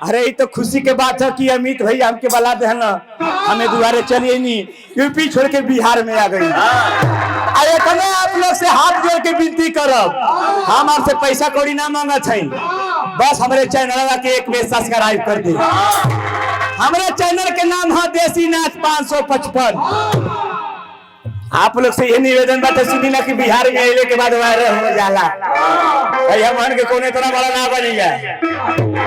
अरे ये तो खुशी के बात है कि अमित भैया हमके बला दे ना, हमें दुआरे चलिए नहीं, यूपी छोड़ के बिहार में आ गई। अरे कने आप लोग से हाथ जोड़ के विनती करब, हम आपसे पैसा कौड़ी ना मांगा छै, बस हमारे चैनल के एक बेर सब्सक्राइब कर दे। हमारे चैनल के नाम है देसी नाच 555। आप लोग से ये निवेदन बात सुनी ना कि बिहार में आने के बाद वायरल हो जाला, भैया मन के कोने तरह बड़ा ना बनी जाए,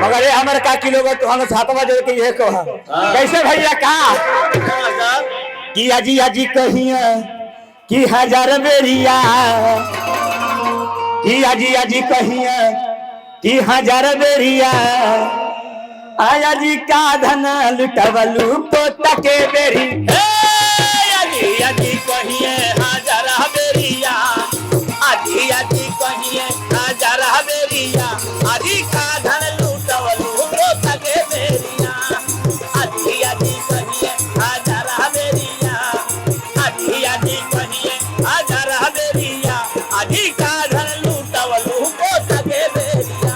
मगर ये हमारे काकी लोग तो हम छातवा जोड़ के ये कहा कैसे भैया कहा कि अजी अजी कहिया कि हजार बेरिया, कि अजी अजी कहिया कि हजार बेरिया, आया जी का धन लुटवलू पोता के बेरी, आजी आजी कहिए हजार बेरिया, आजी आजी कहिए हजार बेरिया, आजी का धन लूटवलू पोता के बेरिया, आजी आजी कहिए हजार बेरिया, आजी आजी कहिए हजार बेरिया, आजी का धन लूटवलू पोता के बेरिया।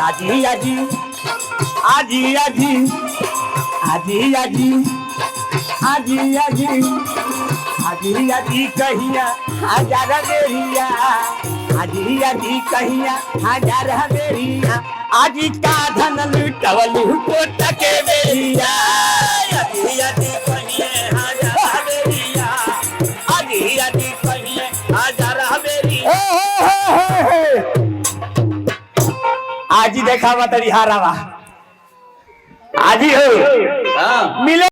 आजी आजी आजी आजी आजी आजी आजी आजी आजी आजी कहिया हजार बेरिया, आजी आजी कहिया हजार बेरिया, आजी का धन लुटवलू पोता के बेरिया, आजी आजी कहिए हजार बेरिया, आजी आजी कहिए हजार बेरिया। आजी देखा तरी हारावा आजी हो मिले।